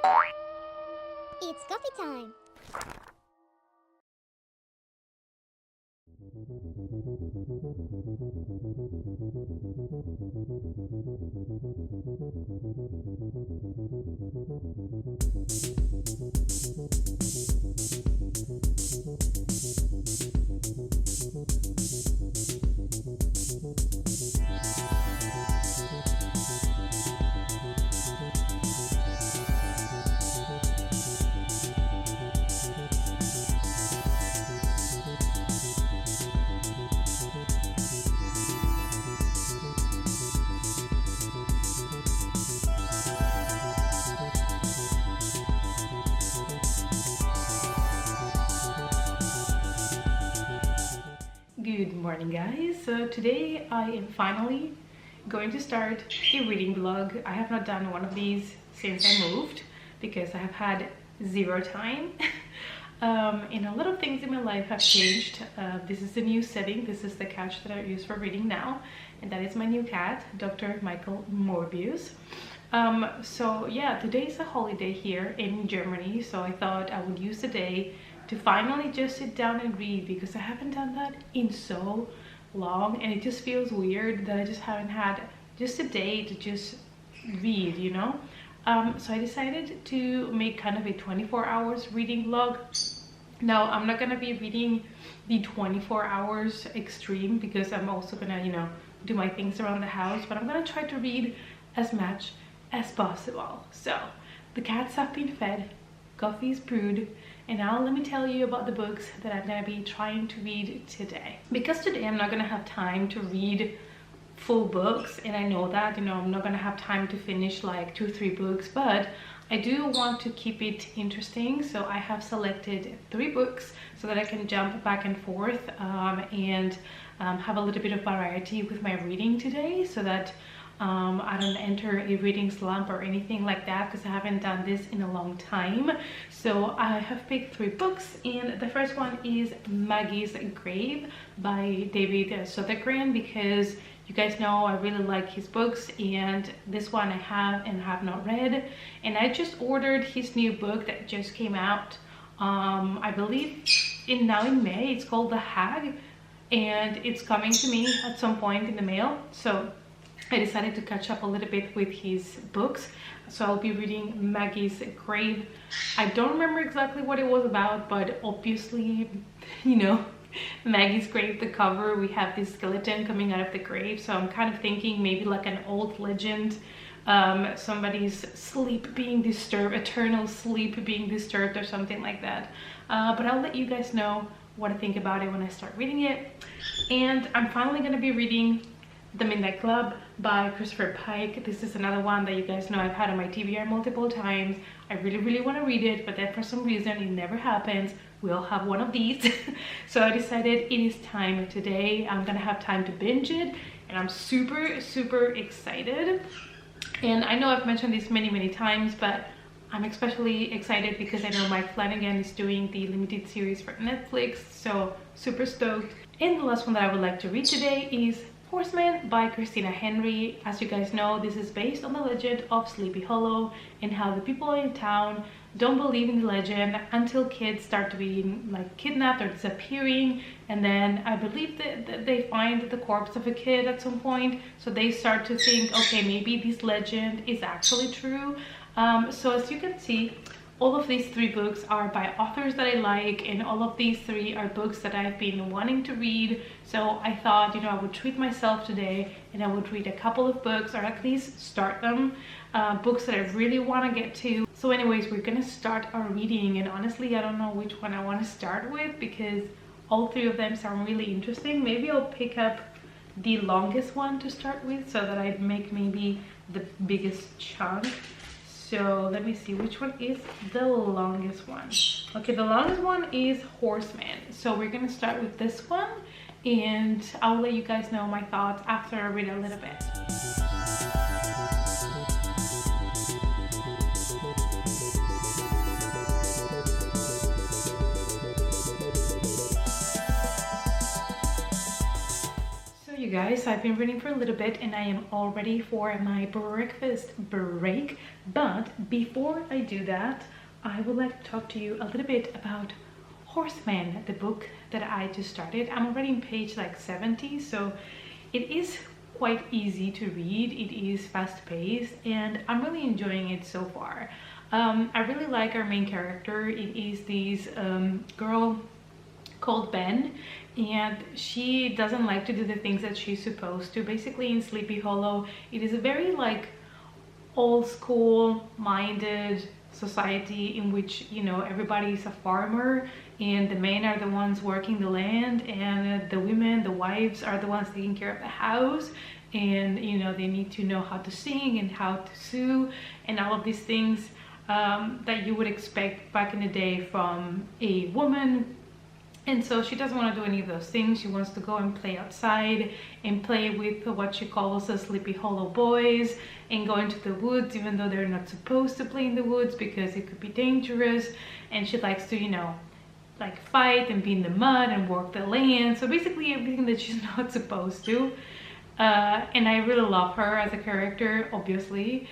It's coffee time. Good morning, guys. So today I am finally going to start a reading vlog. I have not done one of these since I moved because I have had zero time. And a lot of things in my life have changed. This is the new setting. This is the couch that I use for reading now, and that is my new cat, Dr. Michael Morbius. So yeah, today is a holiday here in Germany, so I thought I would use the day to finally just sit down and read, because I haven't done that in so long, and it just feels weird that I just haven't had just a day to just read, you know. So I decided to make kind of a 24 hours reading vlog. Now I'm not gonna be reading the 24 hours extreme, because I'm also gonna, you know, do my things around the house, but I'm gonna try to read as much as possible. So the cats have been fed, coffee is brewed, and now let me tell you about the books that I'm gonna be trying to read today. Because today I'm not gonna have time to read full books, and I know that, you know, I'm not gonna have time to finish like 2-3 books, but I do want to keep it interesting. So I have selected 3 books so that I can jump back and forth and have a little bit of variety with my reading today, so that I don't enter a reading slump or anything like that, because I haven't done this in a long time. So I have picked 3 books, and the first one is Maggie's Grave by David Sodergren, because you guys know I really like his books, and this one I have and have not read. And I just ordered his new book that just came out, I believe now in May. It's called The Hag, and it's coming to me at some point in the mail. So I decided to catch up a little bit with his books. So I'll be reading Maggie's Grave. I don't remember exactly what it was about, but obviously, you know, Maggie's Grave, the cover, we have this skeleton coming out of the grave. So I'm kind of thinking maybe like an old legend, somebody's sleep being disturbed, eternal sleep being disturbed, or something like that. But I'll let you guys know what I think about it when I start reading it. And I'm finally going to be reading The Midnight Club by Christopher Pike. This is another one that you guys know I've had on my TBR multiple times. I really want to read it, but then for some reason it never happens. We'll have one of these. So I decided it is time today. I'm gonna have time to binge it, and I'm super excited. And I know I've mentioned this many times, but I'm especially excited because I know Mike Flanagan is doing the limited series for Netflix, so super stoked. And the last one that I would like to read today is Horsemen by Christina Henry. As you guys know, this is based on the legend of Sleepy Hollow, and how the people in town don't believe in the legend until kids start to be like kidnapped or disappearing, and then I believe that they find the corpse of a kid at some point, so they start to think, okay, maybe this legend is actually true. So as you can see, all of these 3 books are by authors that I like, and all of these 3 are books that I've been wanting to read. So I thought, you know, I would treat myself today and I would read a couple of books, or at least start them, books that I really want to get to. So anyways, we're gonna start our reading, and honestly I don't know which one I want to start with, because all 3 of them sound really interesting. Maybe I'll pick up the longest one to start with, so that I make maybe the biggest chunk. So let me see, which one is the longest one? Okay, the longest one is Horsemen. So we're gonna start with this one, and I'll let you guys know my thoughts after I read a little bit. you guys, I've been reading for a little bit and I am all ready for my breakfast break. But before I do that, I would like to talk to you a little bit about Horsemen, the book that I just started. I'm already on page like 70, so it is quite easy to read. It is fast-paced and I'm really enjoying it so far. I really like our main character. It is this girl called Ben, and she doesn't like to do the things that she's supposed to. Basically in Sleepy Hollow, it is a very like old school minded society in which, you know, everybody is a farmer and the men are the ones working the land, and the women, the wives, are the ones taking care of the house, and you know, they need to know how to sing and how to sew and all of these things that you would expect back in the day from a woman. And so she doesn't want to do any of those things. She wants to go and play outside and play with what she calls the Sleepy Hollow boys and go into the woods, even though they're not supposed to play in the woods because it could be dangerous. And she likes to, you know, like fight and be in the mud and work the land. So basically everything that she's not supposed to. And I really love her as a character, obviously.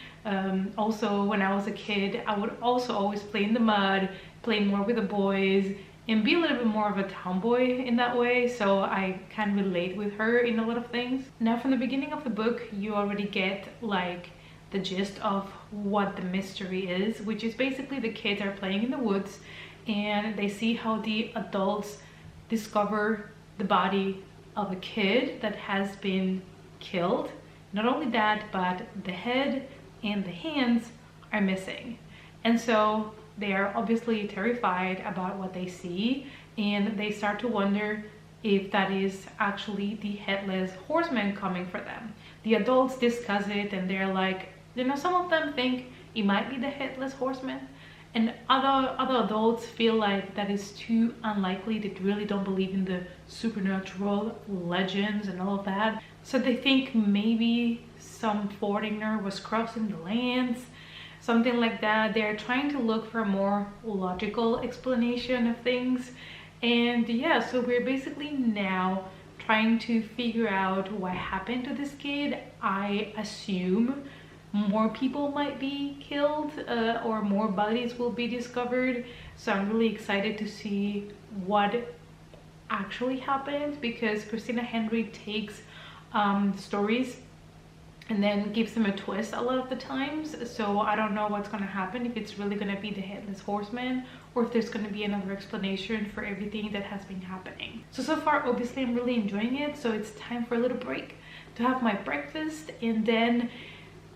Also, when I was a kid, I would also always play in the mud, play more with the boys, and be a little bit more of a tomboy in that way, so I can relate with her in a lot of things. Now, from the beginning of the book, you already get like the gist of what the mystery is, which is basically the kids are playing in the woods and they see how the adults discover the body of a kid that has been killed. Not only that, but the head and the hands are missing. And so they are obviously terrified about what they see, and they start to wonder if that is actually the headless horseman coming for them. The adults discuss it and they're like, you know, some of them think it might be the headless horseman, and other adults feel like that is too unlikely. They really don't believe in the supernatural legends and all of that. So they think maybe some foreigner was crossing the lands, something like that. They're trying to look for a more logical explanation of things. And yeah, so we're basically now trying to figure out what happened to this kid. I assume more people might be killed, or more bodies will be discovered. So I'm really excited to see what actually happened, because Christina Henry takes stories and then gives them a twist a lot of the times. So I don't know what's going to happen, if it's really going to be the headless horseman or if there's going to be another explanation for everything that has been happening. So far, obviously, I'm really enjoying it. So it's time for a little break to have my breakfast, and then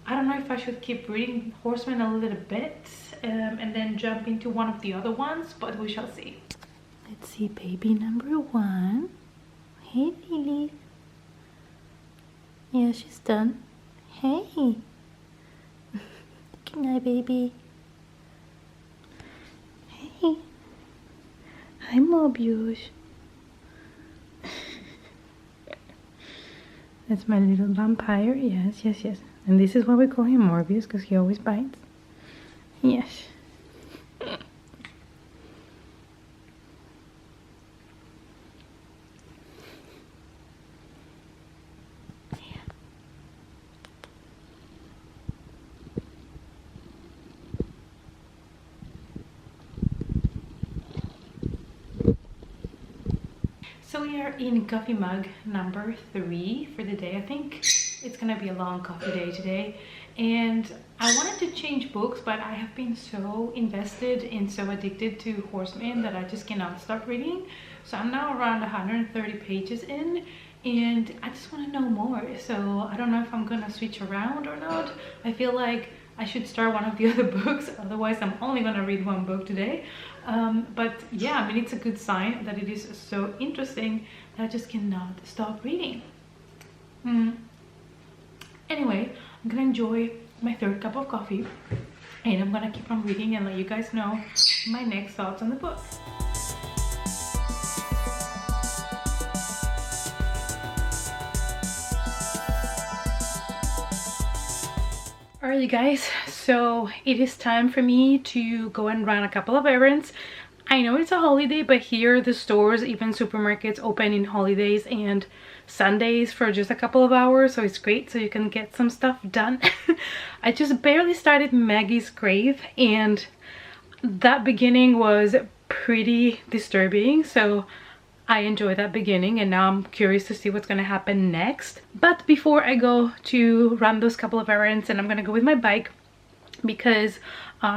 I don't know if I should keep reading Horsemen a little bit and then jump into one of the other ones, but we shall see. Let's see, baby number one. Hey, Lily. Yeah, she's done. Hey. Good night, baby. Hey. Hi, Mobius. That's my little vampire. Yes, yes, yes. And this is why we call him Morbius, because he always bites. Yes. So we are in coffee mug number 3 for the day. I think it's gonna be a long coffee day today, and I wanted to change books, but I have been so invested and so addicted to Horsemen that I just cannot stop reading. So I'm now around 130 pages in, and I just want to know more. So I don't know if I'm gonna switch around or not. I feel like I should start one of the other books, otherwise I'm only gonna read one book today. But yeah, I mean, it's a good sign that it is so interesting that I just cannot stop reading. Anyway, I'm gonna enjoy my 3rd cup of coffee, and I'm gonna keep on reading and let you guys know my next thoughts on the book. Alright, you guys, so it is time for me to go and run a couple of errands. I know it's a holiday, but here the stores, even supermarkets, open in holidays and Sundays for just a couple of hours, so it's great, so you can get some stuff done. I just barely started Maggie's Grave, and that beginning was pretty disturbing, so I enjoyed that beginning, and now I'm curious to see what's gonna happen next. But before I go to run those couple of errands, and I'm gonna go with my bike, because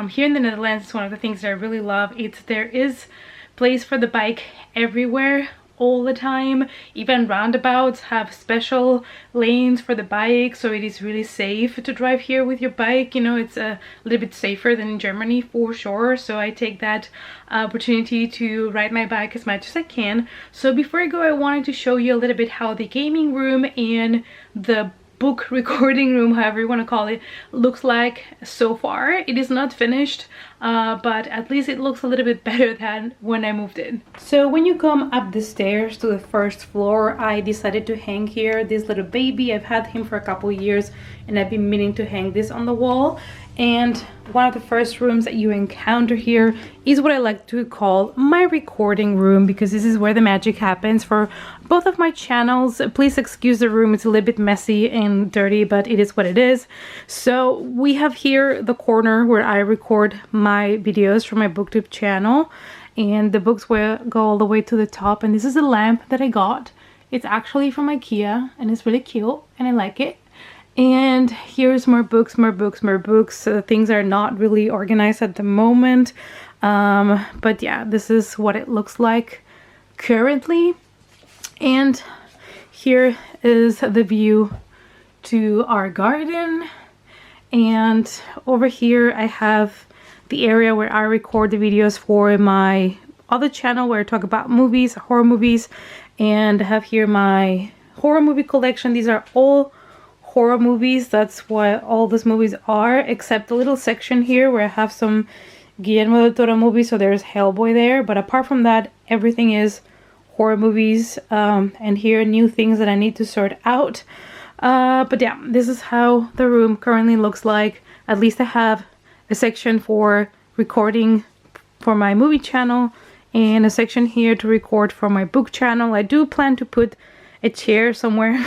here in the Netherlands, it's one of the things that I really love. There is place for the bike everywhere, all the time. Even roundabouts have special lanes for the bike, so it is really safe to drive here with your bike. You know, it's a little bit safer than in Germany for sure, so I take that opportunity to ride my bike as much as I can. So before I go, I wanted to show you a little bit how the gaming room and the book recording room, however you want to call it, looks like so far. It is not finished, but at least it looks a little bit better than when I moved in. So when you come up the stairs to the first floor, I decided to hang here this little baby. I've had him for a couple years, and I've been meaning to hang this on the wall. And one of the first rooms that you encounter here is what I like to call my recording room, because this is where the magic happens for both of my channels. Please excuse the room, it's a little bit messy and dirty, but it is what it is. So we have here the corner where I record my videos from my booktube channel, and the books will go all the way to the top. And this is a lamp that I got. It's actually from IKEA, and it's really cute, and I like it. And here's more books, more books, more books. Things are not really organized at the moment, but yeah, this is what it looks like currently. And here is the view to our garden, and over here I have the area where I record the videos for my other channel where I talk about movies, horror movies, and I have here my horror movie collection. These are all horror movies. That's what all these movies are, except a little section here where I have some Guillermo del Toro movies, so there's Hellboy there, but apart from that, everything is horror movies. And here are new things that I need to sort out, but yeah, this is how the room currently looks like. At least I have a section for recording for my movie channel and a section here to record for my book channel. I do plan to put a chair somewhere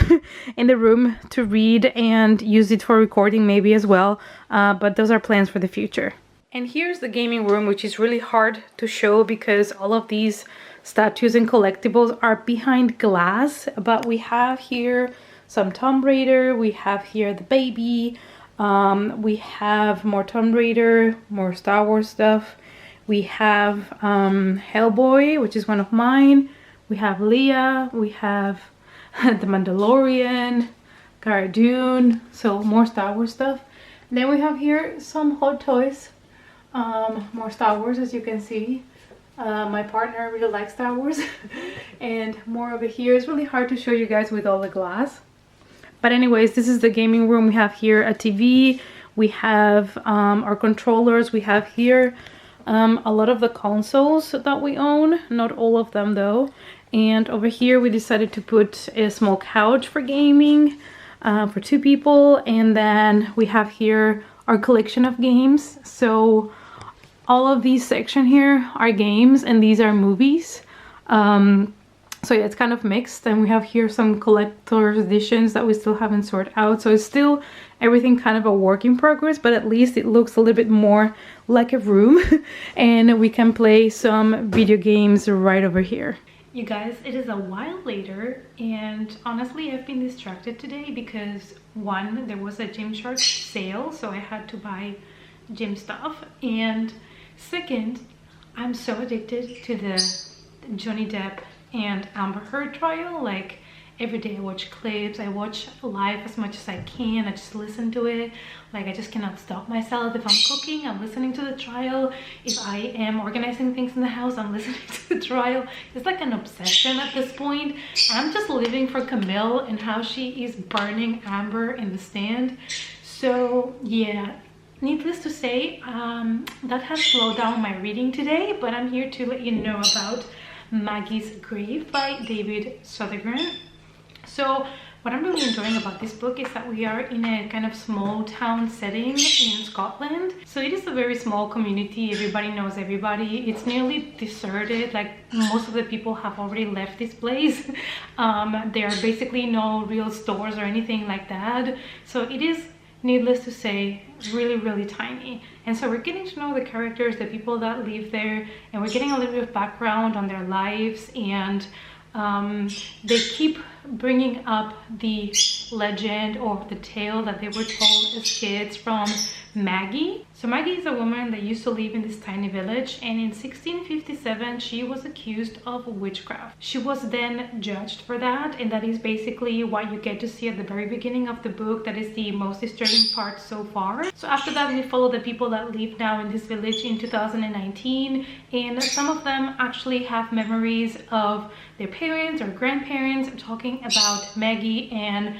in the room to read and use it for recording maybe as well, but those are plans for the future. And here's the gaming room, which is really hard to show because all of these statues and collectibles are behind glass. But we have here some Tomb Raider, we have here the baby, we have more Tomb Raider, more Star Wars stuff, we have Hellboy, which is one of mine, we have Leia, we have The Mandalorian, Cara Dune, so more Star Wars stuff. Then we have here some Hot Toys, more Star Wars, as you can see. My partner really likes Star Wars. And more over here. It's really hard to show you guys with all the glass, but anyways, this is the gaming room. We have here a TV, we have our controllers, we have here a lot of the consoles that we own, not all of them though. And over here we decided to put a small couch for gaming for 2 people. And then we have here our collection of games. So all of these section here are games and these are movies. So yeah, it's kind of mixed. And we have here some collector's editions that we still haven't sorted out. So it's still everything kind of a work in progress, but at least it looks a little bit more like a room. And we can play some video games right over here. You guys, it is a while later, and honestly I've been distracted today because one, there was a Gymshark sale, so I had to buy gym stuff, and second, I'm so addicted to the Johnny Depp and Amber Heard trial. Like every day I watch clips, I watch live as much as I can, I just listen to it. Like I just cannot stop myself. If I'm cooking, I'm listening to the trial. If I am organizing things in the house, I'm listening to the trial. It's like an obsession at this point. I'm just living for Camille and how she is burning Amber in the stand. So yeah, needless to say, that has slowed down my reading today, but I'm here to let you know about Maggie's Grave by David Southergren. So what I'm really enjoying about this book is that we are in a kind of small town setting in Scotland. So it is a very small community. Everybody knows everybody. It's nearly deserted. Like most of the people have already left this place. There are basically no real stores or anything like that. So it is, needless to say, really tiny. And so we're getting to know the characters, the people that live there, and we're getting a little bit of background on their lives. And they keep bringing up the legend or the tale that they were told as kids from Maggie. So Maggie is a woman that used to live in this tiny village, and in 1657 she was accused of witchcraft. She was then judged for that, and that is basically what you get to see at the very beginning of the book. That is the most disturbing part so far. So after that, we follow the people that live now in this village in 2019, and some of them actually have memories of their parents or grandparents talking about Maggie, and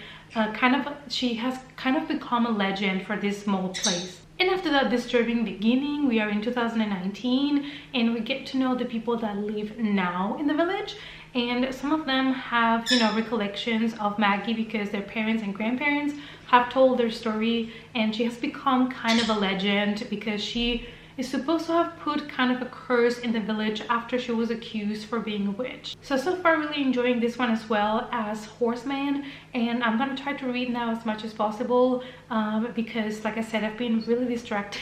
she has kind of become a legend for this small place. And after that disturbing beginning, we are in 2019, and we get to know the people that live now in the village. And some of them have, you know, recollections of Maggie because their parents and grandparents have told their story, and she has become kind of a legend because she is supposed to have put kind of a curse in the village after she was accused for being a witch. So far really enjoying this one as well as Horsemen, and I'm gonna try to read now as much as possible because, like I said, I've been really distracted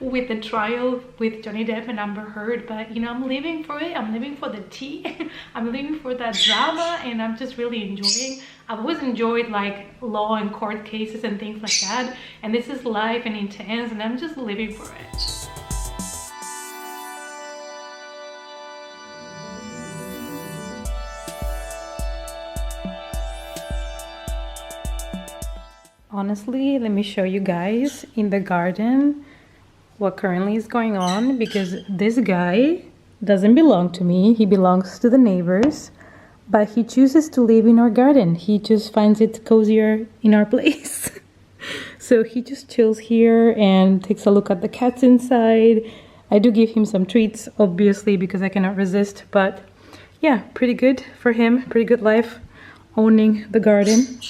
with the trial with Johnny Depp and Amber Heard, but you know, I'm living for it. I'm living for the tea. I'm living for that drama, and I'm just really enjoying. I've always enjoyed like law and court cases and things like that, and this is live and intense, and I'm just living for it. Honestly, let me show you guys in the garden what currently is going on, because this guy doesn't belong to me. He belongs to the neighbors, but he chooses to live in our garden. He just finds it cozier in our place. So he just chills here and takes a look at the cats inside. I do give him some treats, obviously, because I cannot resist, but yeah, pretty good for him. Pretty good life owning the garden.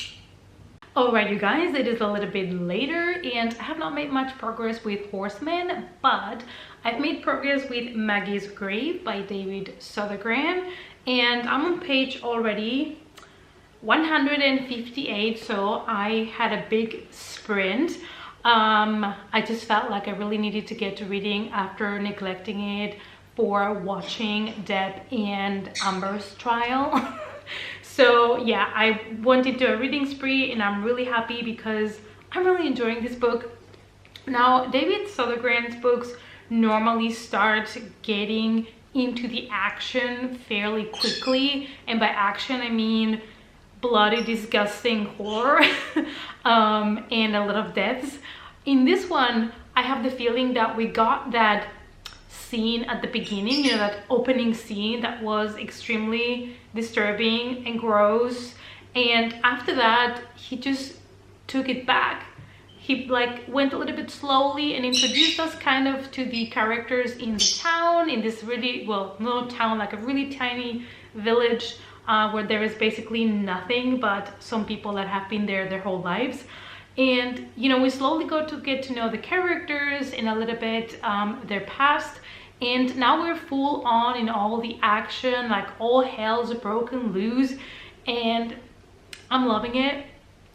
Alright, you guys, it is a little bit later, and I have not made much progress with Horsemen, but I've made progress with Maggie's Grave by David Sodergran, and I'm on page already 158, so I had a big sprint. I just felt like I really needed to get to reading after neglecting it for watching Depp and Amber's trial. So yeah, I went into a reading spree, and I'm really happy because I'm really enjoying this book. Now, David Sodergran's books normally start getting into the action fairly quickly, and by action I mean bloody, disgusting horror and a lot of deaths. In this one, I have the feeling that we got that scene at the beginning, you know, that opening scene that was extremely disturbing and gross, and after that he just took it back. He like went a little bit slowly and introduced us kind of to the characters in the town, in this really, well, no town, like a really tiny village where there is basically nothing but some people that have been there their whole lives. And you know, we slowly go to get to know the characters and a little bit their past, and now we're full on in all the action, like all hell's broken loose, and I'm loving it.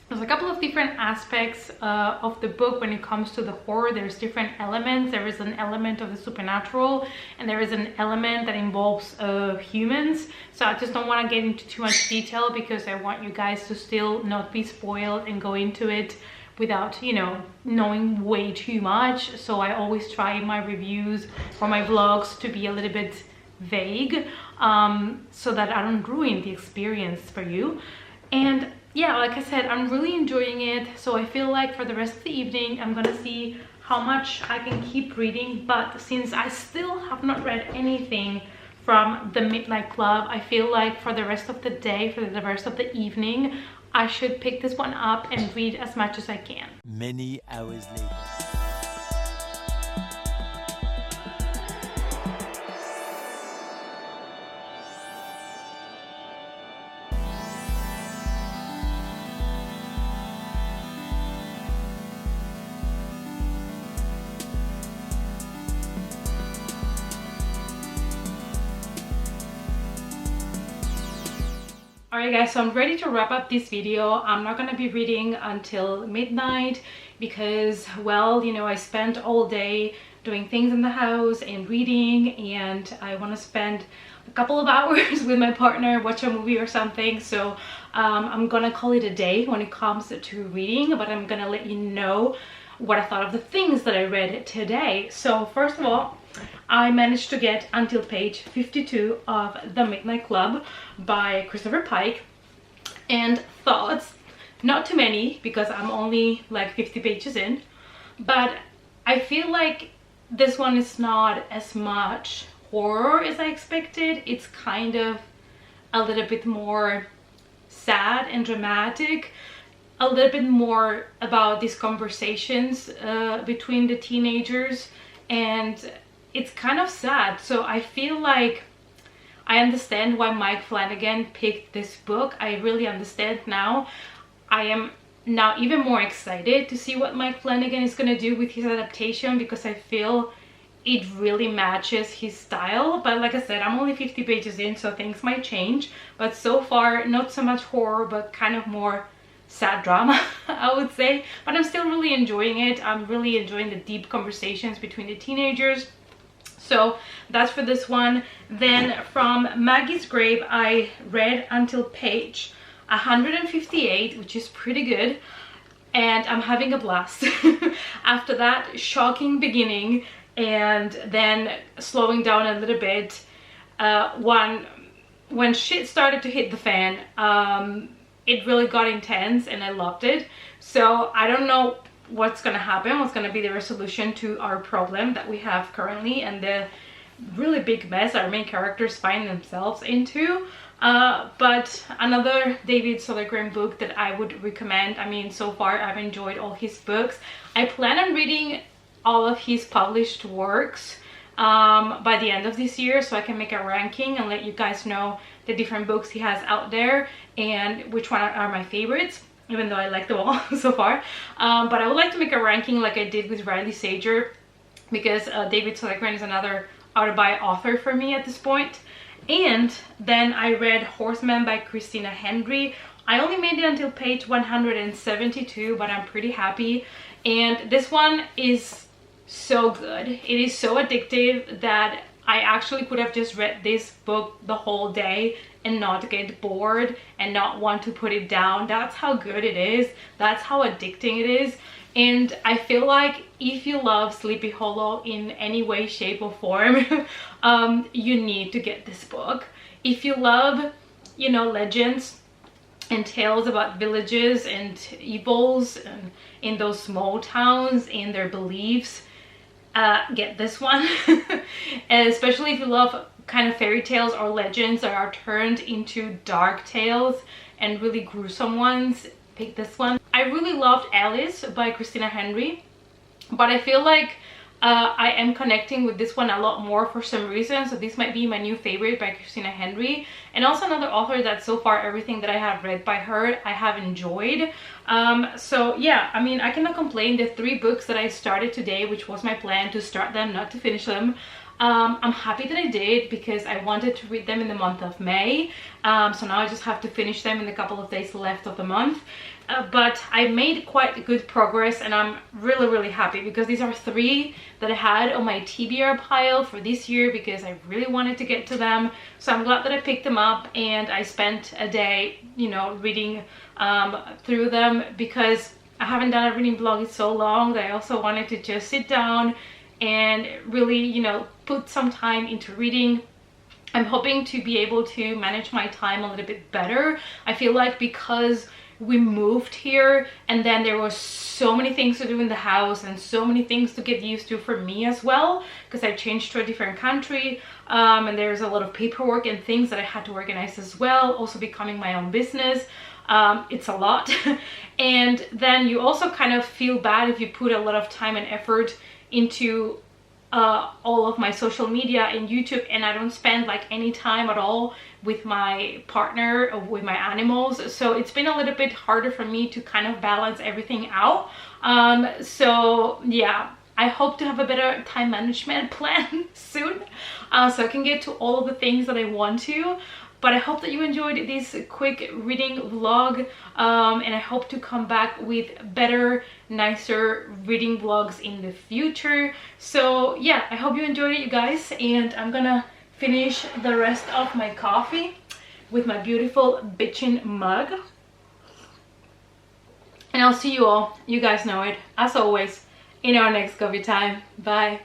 There's a couple of different aspects of the book when it comes to the horror. There's different elements. There is an element of the supernatural, and there is an element that involves humans. So I just don't want to get into too much detail because I want you guys to still not be spoiled and go into it without, you know, knowing way too much. So I always try in my reviews or my vlogs to be a little bit vague so that I don't ruin the experience for you. And yeah, like I said, I'm really enjoying it. So I feel like for the rest of the evening, I'm gonna see how much I can keep reading. But since I still have not read anything from the Midnight Club, I feel like for the rest of the day, for the rest of the evening, I should pick this one up and read as much as I can. Many hours later. Alright guys, so I'm ready to wrap up this video. I'm not gonna be reading until midnight because, well, you know, I spent all day doing things in the house and reading, and I want to spend a couple of hours with my partner, watch a movie or something. So I'm gonna call it a day when it comes to reading, but I'm gonna let you know what I thought of the things that I read today. So first of all, I managed to get until page 52 of The Midnight Club by Christopher Pike, and thoughts, not too many because I'm only like 50 pages in, but I feel like this one is not as much horror as I expected. It's kind of a little bit more sad and dramatic, a little bit more about these conversations between the teenagers, and it's kind of sad. So I feel like I understand why Mike Flanagan picked this book. I really understand now. I am now even more excited to see what Mike Flanagan is going to do with his adaptation, because I feel it really matches his style. But like I said, I'm only 50 pages in, so things might change. But so far, not so much horror, but kind of more sad drama, I would say. But I'm still really enjoying it. I'm really enjoying the deep conversations between the teenagers. So that's for this one. Then from Maggie's Grave, I read until page 158, which is pretty good, and I'm having a blast. After that shocking beginning and then slowing down a little bit, when shit started to hit the fan, it really got intense and I loved it. So I don't know what's gonna happen, what's gonna be the resolution to our problem that we have currently and the really big mess our main characters find themselves into. But another David Sodergren book that I would recommend. I mean, so far I've enjoyed all his books. I plan on reading all of his published works by the end of this year, so I can make a ranking and let you guys know the different books he has out there and which one are my favorites, even though I like them all so far. But I would like to make a ranking like I did with Riley Sager, because David Sodergren is another out-of-buy author for me at this point. And then I read Horsemen by Christina Henry. I only made it until page 172, but I'm pretty happy. And this one is so good. It is so addictive that I actually could have just read this book the whole day and not get bored and not want to put it down. That's how good it is. That's how addicting it is. And I feel like if you love Sleepy Hollow in any way, shape or form, you need to get this book. If you love, you know, legends and tales about villages and evils and in those small towns and their beliefs, get this one. And especially if you love kind of fairy tales or legends that are turned into dark tales and really gruesome ones, pick this one. I really loved Alice by Christina Henry, but I feel like I am connecting with this one a lot more for some reason, so this might be my new favorite by Christina Henry. And also another author that so far everything that I have read by her I have enjoyed. So yeah, I mean, I cannot complain. The 3 books that I started today, which was my plan to start them, not to finish them, I'm happy that I did, because I wanted to read them in the month of May. So now I just have to finish them in the couple of days left of the month. But I made quite good progress, and I'm really happy, because these are 3 that I had on my TBR pile for this year because I really wanted to get to them. So I'm glad that I picked them up and I spent a day, you know, reading through them, because I haven't done a reading vlog in so long that I also wanted to just sit down and really, you know, put some time into reading. I'm hoping to be able to manage my time a little bit better. I feel like because we moved here and then there was so many things to do in the house and so many things to get used to for me as well, because I changed to a different country, and there's a lot of paperwork and things that I had to organize as well. Also becoming my own business, it's a lot. And then you also kind of feel bad if you put a lot of time and effort into all of my social media and YouTube, and I don't spend like any time at all with my partner or with my animals. So it's been a little bit harder for me to kind of balance everything out. So yeah, I hope to have a better time management plan soon, so I can get to all of the things that I want to. But I hope that you enjoyed this quick reading vlog, and I hope to come back with better, nicer reading vlogs in the future. So yeah, I hope you enjoyed it, you guys, and I'm gonna finish the rest of my coffee with my beautiful bitchin' mug. And I'll see you all, you guys know it, as always, in our next coffee time. Bye.